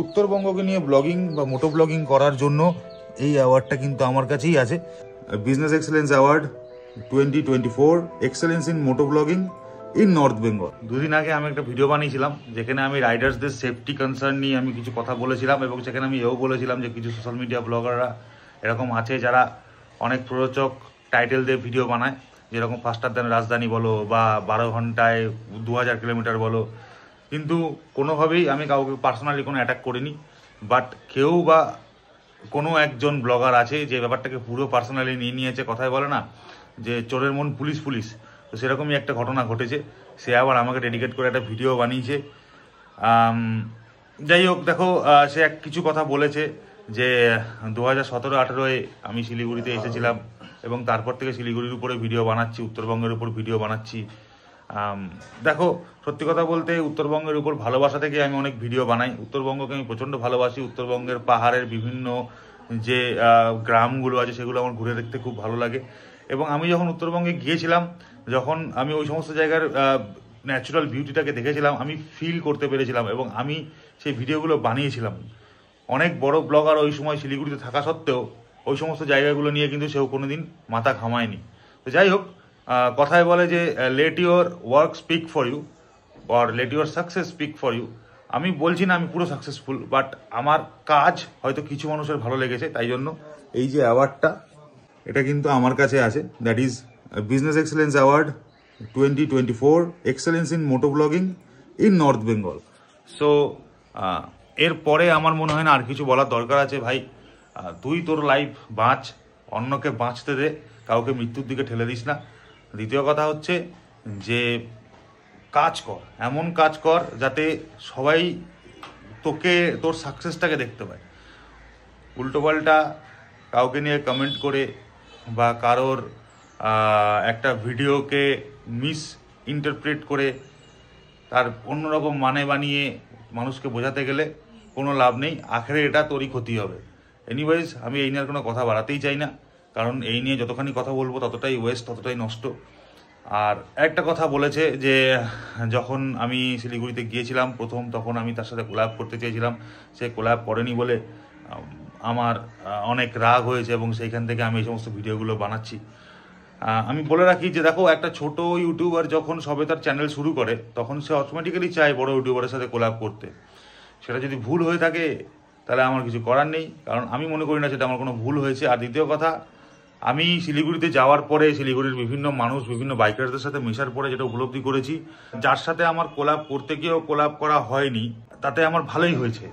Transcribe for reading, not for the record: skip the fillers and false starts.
উত্তরবঙ্গকে নিয়ে ব্লগিং বা মোটো ব্লগিং করার জন্য এই অ্যাওয়ার্ডটা কিন্তু আমার কাছেই আছে। Business excellence award 2024 excellence in moto blogging in North Bengal. দুদিন আগে আমি একটা ভিডিও বানিয়েছিলাম যেখানে আমি রাইডার্সদের সেফটি কনসার্ন নিয়ে আমি কিছু কথা বলেছিলাম, এবং সেখানে আমি এও বলেছিলাম যে কিছু সোশ্যাল মিডিয়া ব্লগাররা এরকম আছে যারা অনেক প্ররোচক টাইটেল দিয়ে ভিডিও বানায়, যেরকম ফাস্টার দ্যান রাজধানী বলো বা 12 ঘন্টায় 2000 কিলোমিটার বলো, কিন্তু কোনোভাবেই আমি কাউকে পার্সোনালি কোনো অ্যাটাক করিনি। বাট কেউ বা কোনো একজন ব্লগার আছে যে ব্যাপারটাকে পুরো পার্সোনালি নিয়ে নিয়েছে। কথায় বলে না যে চোরের মন পুলিশ পুলিশ, তো সেরকমই একটা ঘটনা ঘটেছে। সে আবার আমাকে ডেডিকেট করে একটা ভিডিও বানিয়েছে। যাই হোক, দেখো, সে কিছু কথা বলেছে যে 2017-18 আমি শিলিগুড়িতে এসেছিলাম এবং তারপর থেকে শিলিগুড়ির উপরে ভিডিও বানাচ্ছি, উত্তরবঙ্গের উপর ভিডিও বানাচ্ছি। দেখো, সত্যি কথা বলতে উত্তরবঙ্গের উপর ভালোবাসা থেকে আমি অনেক ভিডিও বানাই। উত্তরবঙ্গকে আমি প্রচণ্ড ভালোবাসি। উত্তরবঙ্গের পাহাড়ের বিভিন্ন যে গ্রামগুলো আছে সেগুলো আমার ঘুরে দেখতে খুব ভালো লাগে। এবং আমি যখন উত্তরবঙ্গে গিয়েছিলাম, যখন আমি ওই সমস্ত জায়গার ন্যাচারাল বিউটিটাকে দেখেছিলাম, আমি ফিল করতে পেরেছিলাম এবং আমি সেই ভিডিওগুলো বানিয়েছিলাম। অনেক বড় ব্লগার ওই সময় শিলিগুড়িতে থাকা সত্ত্বেও ওই সমস্ত জায়গাগুলো নিয়ে কিন্তু সেও কোনোদিন মাথা ঘামায়নি। তো যাই হোক, কথায় বলে যে let your work speak for you or let your success speak for you. আমি বলছি না আমি পুরো সাকসেসফুল, বাট আমার কাজ হয়তো কিছু মানুষের ভালো লেগেছে, তাই জন্য এই যে অ্যাওয়ার্ডটা এটা কিন্তু আমার কাছে আছে। That is business excellence award 2024 excellence in moto blogging in North Bengal. So এরপরে আমার মনে হয় না আর কিছু বলার দরকার আছে। ভাই, তুই তোর লাইফ বাঁচ, অন্যকে বাঁচতে দে, কাউকে মৃত্যুর দিকে ঠেলে দিস না। দ্বিতীয় কথা হচ্ছে যে কাজ কর, এমন কাজ কর যাতে সবাই তোকে, তোর সাকসেসটাকে দেখতে পায়। উল্টোপাল্টা কাউকে নিয়ে কমেন্ট করে বা কারোর একটা ভিডিওকে মিস ইন্টারপ্রেট করে তার অন্যরকম মানে বানিয়ে মানুষকে বোঝাতে গেলে কোনো লাভ নেই। আখেরে এটা তোরই ক্ষতি হবে। এনিওয়েজ, আমি এই নিয়ে আর কোনো কথা বাড়াতেই চাই না, কারণ এই নিয়ে যতখানি কথা বলবো ততটাই ওয়েস্ট, ততটাই নষ্ট। আর একটা কথা বলেছে যে যখন আমি শিলিগুড়িতে গিয়েছিলাম প্রথম, তখন আমি তার সাথে কোলাব করতে চেয়েছিলাম, সে কোলাব করেনি বলে আমার অনেক রাগ হয়েছে এবং সেইখান থেকে আমি এই সমস্ত ভিডিওগুলো বানাচ্ছি। আমি বলে রাখি যে দেখো, একটা ছোট ইউটিউবার যখন সবে তার চ্যানেল শুরু করে তখন সে অটোমেটিক্যালি চায় বড় ইউটিউবারের সাথে কোলাব করতে। সেটা যদি ভুল হয়ে থাকে তাহলে আমার কিছু করার নেই, কারণ আমি মনে করি না সেটা আমার কোনো ভুল হয়েছে। আর দ্বিতীয় কথা, আমি শিলিগুড়িতে যাওয়ার পরে শিলিগুড়ির বিভিন্ন মানুষ, বিভিন্ন বাইকারদের সাথে মেশার পরে যেটা উপলব্ধি করেছি, যার সাথে আমার কোলাব করতে গিয়েও কোলাব করা হয়নি, তাতে আমার ভালোই হয়েছে।